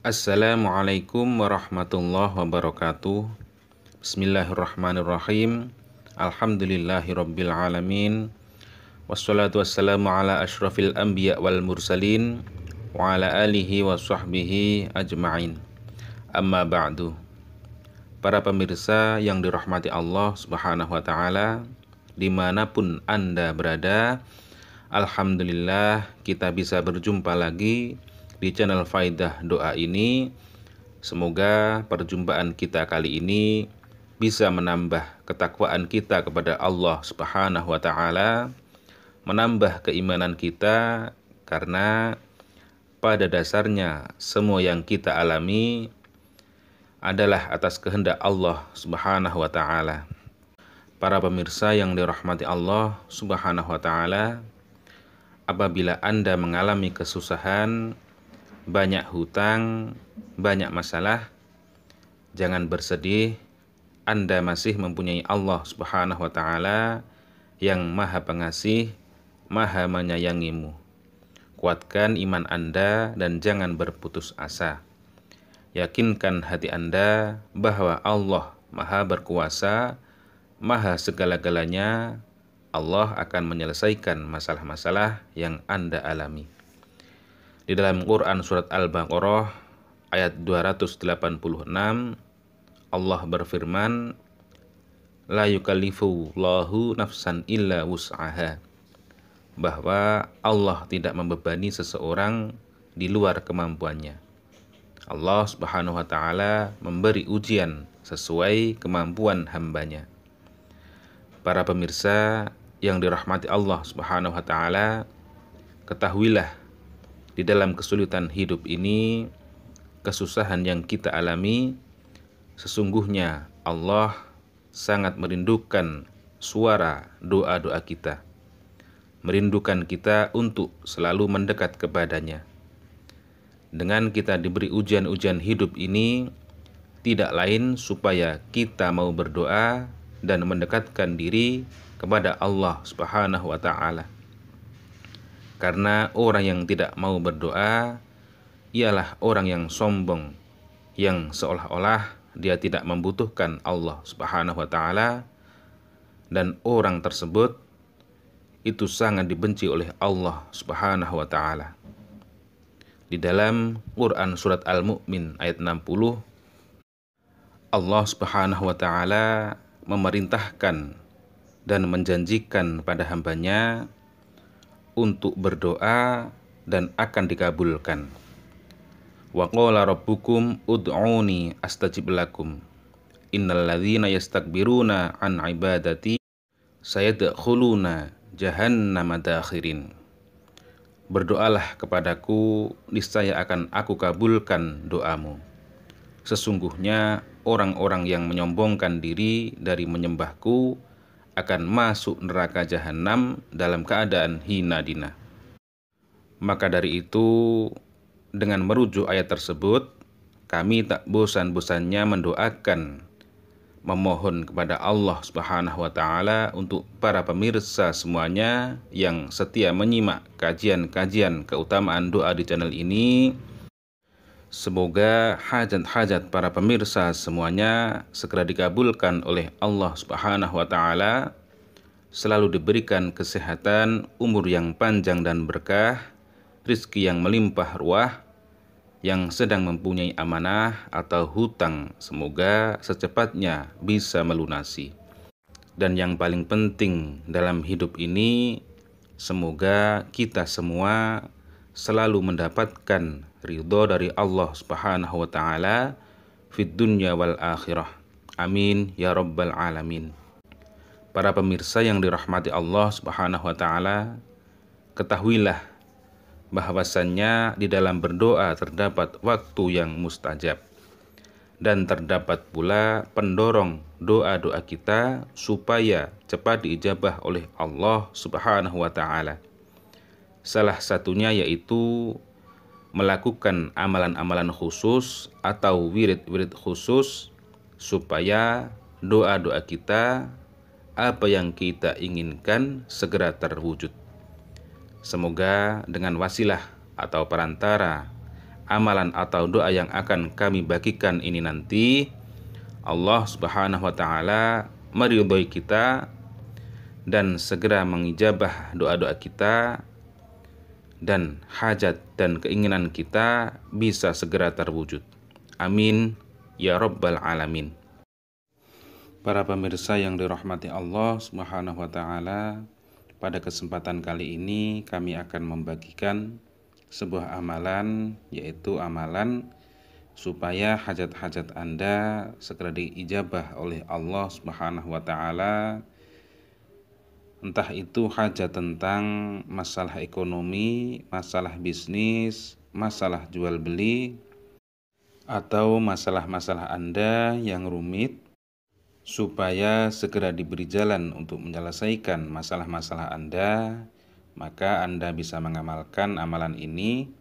Assalamualaikum warahmatullahi wabarakatuh. Bismillahirrahmanirrahim. Alhamdulillahirabbil alamin. Wassalatu wassalamu ala asyrafil anbiya wal mursalin wa ala alihi wa sahbihi ajma'in. Amma ba'du. Para pemirsa yang dirahmati Allah Subhanahu wa taala, dimanapun Anda berada, alhamdulillah kita bisa berjumpa lagi di channel Faidah Doa ini. Semoga perjumpaan kita kali ini bisa menambah ketakwaan kita kepada Allah Subhanahu wa taala, menambah keimanan kita, karena pada dasarnya semua yang kita alami adalah atas kehendak Allah Subhanahu wa taala. Para pemirsa yang dirahmati Allah Subhanahu wa taala, apabila Anda mengalami kesusahan, banyak hutang, banyak masalah, jangan bersedih. Anda masih mempunyai Allah Subhanahu wa taala yang Maha Pengasih, Maha menyayangimu. Kuatkan iman Anda dan jangan berputus asa. Yakinkan hati Anda bahwa Allah Maha berkuasa, Maha segala-galanya. Allah akan menyelesaikan masalah-masalah yang Anda alami. Di dalam Quran surat Al-Baqarah ayat 286, Allah berfirman, la yukallifullahu nafsan illa wus'aha, bahwa Allah tidak membebani seseorang di luar kemampuannya. Allah Subhanahu wa taala memberi ujian sesuai kemampuan hambanya. Para pemirsa yang dirahmati Allah Subhanahu wa taala, ketahuilah di dalam kesulitan hidup ini, kesusahan yang kita alami, sesungguhnya Allah sangat merindukan suara doa-doa kita, merindukan kita untuk selalu mendekat kepadanya. Dengan kita diberi ujian-ujian hidup ini, tidak lain supaya kita mau berdoa dan mendekatkan diri kepada Allah Subhanahu wa taala. Karena orang yang tidak mau berdoa ialah orang yang sombong, yang seolah-olah dia tidak membutuhkan Allah Subhanahu wa taala, dan orang tersebut itu sangat dibenci oleh Allah Subhanahu wa taala. Di dalam Quran surat Al-Mu'min ayat 60, Allah Subhanahu wa taala memerintahkan dan menjanjikan pada hambanya untuk berdoa dan akan dikabulkan. Wa qala rabbukum ud'uni astajib lakum. Innal ladzina yastakbiruna an ibadati sayadkhuluna jahannama dakhirin. Berdoalah kepadaku, niscaya akan aku kabulkan doamu. Sesungguhnya orang-orang yang menyombongkan diri dari menyembahku akan masuk neraka jahanam dalam keadaan hina dina. Maka dari itu, dengan merujuk ayat tersebut, kami tak bosan-bosannya mendoakan, memohon kepada Allah Subhanahu wa taala untuk para pemirsa semuanya yang setia menyimak kajian-kajian keutamaan doa di channel ini. Semoga hajat-hajat para pemirsa semuanya segera dikabulkan oleh Allah Subhanahu wa taala, selalu diberikan kesehatan, umur yang panjang dan berkah, rizki yang melimpah ruah. Yang sedang mempunyai amanah atau hutang, semoga secepatnya bisa melunasi. Dan yang paling penting dalam hidup ini, semoga kita semua selalu mendapatkan ridho dari Allah Subhanahu wa taala fid dunya wal akhirah. Amin ya rabbal alamin. Para pemirsa yang dirahmati Allah Subhanahu wa taala, ketahuilah bahwasannya di dalam berdoa terdapat waktu yang mustajab, dan terdapat pula pendorong doa-doa kita supaya cepat diijabah oleh Allah Subhanahu wa taala. Salah satunya yaitu melakukan amalan-amalan khusus atau wirid-wirid khusus supaya doa-doa kita, apa yang kita inginkan, segera terwujud. Semoga dengan wasilah atau perantara amalan atau doa yang akan kami bagikan ini nanti Allah Subhanahu wa taala meridhoi kita dan segera mengijabah doa-doa kita, dan hajat dan keinginan kita bisa segera terwujud. Amin ya rabbal alamin. Para pemirsa yang dirahmati Allah Subhanahu wa taala, pada kesempatan kali ini kami akan membagikan sebuah amalan, yaitu amalan supaya hajat-hajat Anda segera diijabah oleh Allah Subhanahu wa taala. Entah itu hajat tentang masalah ekonomi, masalah bisnis, masalah jual beli, atau masalah-masalah Anda yang rumit, supaya segera diberi jalan untuk menyelesaikan masalah-masalah Anda, maka Anda bisa mengamalkan amalan ini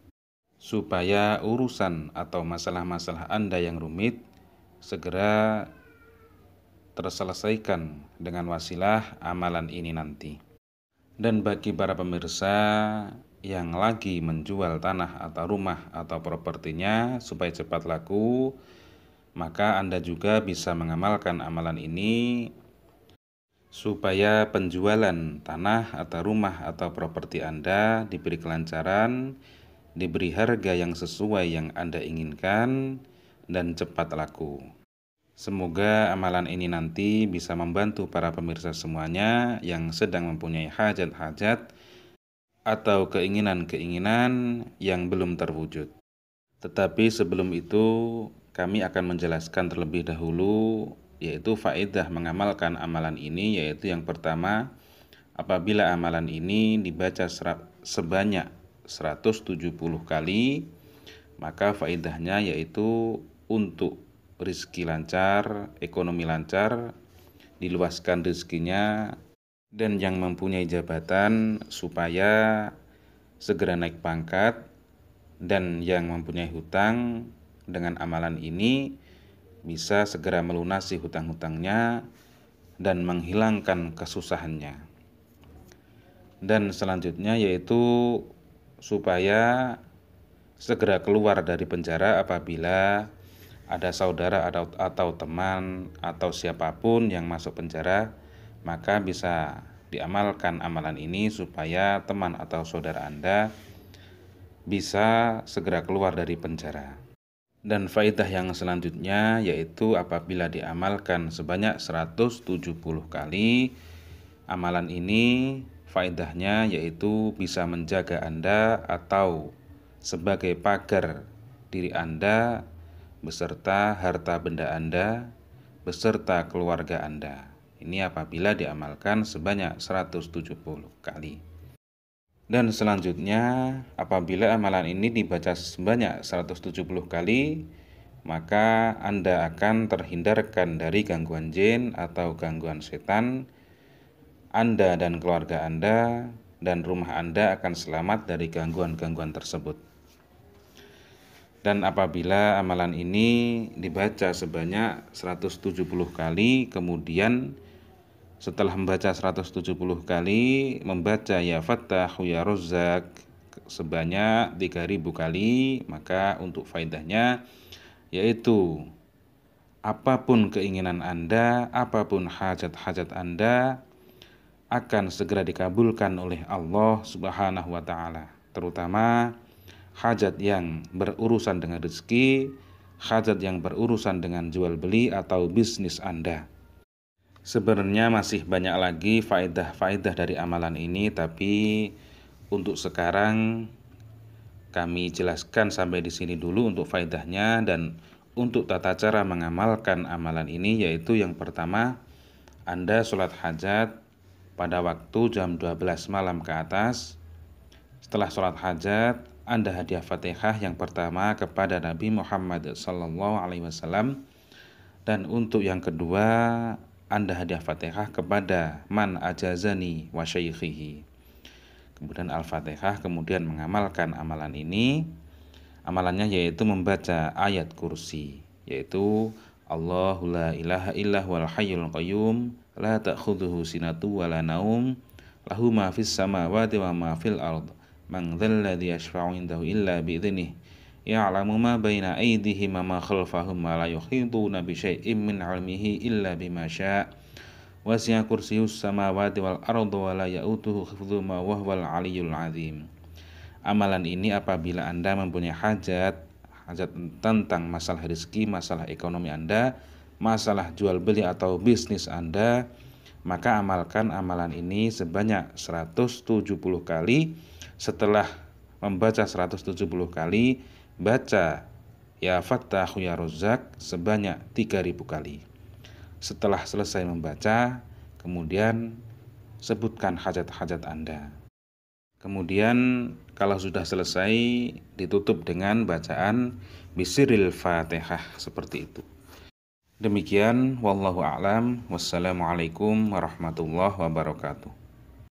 supaya urusan atau masalah-masalah Anda yang rumit segera terselesaikan dengan wasilah amalan ini nanti. Dan bagi para pemirsa yang lagi menjual tanah atau rumah atau propertinya supaya cepat laku, maka Anda juga bisa mengamalkan amalan ini supaya penjualan tanah atau rumah atau properti Anda diberi kelancaran, diberi harga yang sesuai yang Anda inginkan, dan cepat laku. Semoga amalan ini nanti bisa membantu para pemirsa semuanya yang sedang mempunyai hajat-hajat atau keinginan-keinginan yang belum terwujud. Tetapi sebelum itu, kami akan menjelaskan terlebih dahulu, yaitu faedah mengamalkan amalan ini, yaitu yang pertama, apabila amalan ini dibaca sebanyak 170 kali, maka faedahnya yaitu untuk rezeki lancar, ekonomi lancar, diluaskan rezekinya, dan yang mempunyai jabatan supaya segera naik pangkat, dan yang mempunyai hutang dengan amalan ini bisa segera melunasi hutang-hutangnya dan menghilangkan kesusahannya. Dan selanjutnya yaitu supaya segera keluar dari penjara apabila ada saudara atau teman atau siapapun yang masuk penjara, maka bisa diamalkan amalan ini supaya teman atau saudara Anda bisa segera keluar dari penjara. Dan faedah yang selanjutnya yaitu apabila diamalkan sebanyak 170 kali, amalan ini faedahnya yaitu bisa menjaga Anda atau sebagai pagar diri Anda beserta harta benda Anda beserta keluarga Anda. Ini apabila diamalkan sebanyak 170 kali. Dan selanjutnya, apabila amalan ini dibaca sebanyak 170 kali, maka Anda akan terhindarkan dari gangguan jin atau gangguan setan. Anda dan keluarga Anda dan rumah Anda akan selamat dari gangguan-gangguan tersebut. Dan apabila amalan ini dibaca sebanyak 170 kali, kemudian setelah membaca 170 kali, membaca ya Fattahu ya Razzaq sebanyak 3000 kali, maka untuk faedahnya yaitu apapun keinginan Anda, apapun hajat-hajat Anda akan segera dikabulkan oleh Allah Subhanahu wa taala, terutama hajat yang berurusan dengan rezeki, hajat yang berurusan dengan jual beli atau bisnis Anda. Sebenarnya masih banyak lagi faedah-faedah dari amalan ini, tapi untuk sekarang kami jelaskan sampai di sini dulu untuk faedahnya. Dan untuk tata cara mengamalkan amalan ini yaitu yang pertama, Anda sholat hajat pada waktu jam 12 malam ke atas. Setelah sholat hajat, Anda hadiah Fatihah yang pertama kepada Nabi Muhammad SAW. Dan untuk yang kedua, Anda hadiah Fatihah kepada man ajazani wa syaikhihi. Kemudian Al-Fatihah, kemudian mengamalkan amalan ini. Amalannya yaitu membaca ayat kursi, yaitu Allahu la ilaha illa huwal hayyul qayyum la ta'khudhuhu sinatu wa la naum lahu ma fis samawati wa ma fil ard man dzalladzi yashfa'u indahu illa bi'dznih ya'lamu ma baina aydihim wa ma khalfahum wa la yuhituna bi syai'in min 'ilmihi illa bima syaa'. Wasi'a kursiyyus samawati wal arda wa la ya'uduhu hifdzuhuma wa huwal 'aliyyul 'azim. Amalan ini apabila Anda mempunyai hajat tentang masalah rezeki, masalah ekonomi Anda, masalah jual beli atau bisnis Anda, maka amalkan amalan ini sebanyak 170 kali. Setelah membaca 170 kali, baca ya Fattahu ya Razzaq sebanyak 3000 kali. Setelah selesai membaca, kemudian sebutkan hajat-hajat Anda. Kemudian kalau sudah selesai, ditutup dengan bacaan bisiril Fatihah seperti itu. Demikian, wallahu a'lam. Wassalamualaikum warahmatullahi wabarakatuh.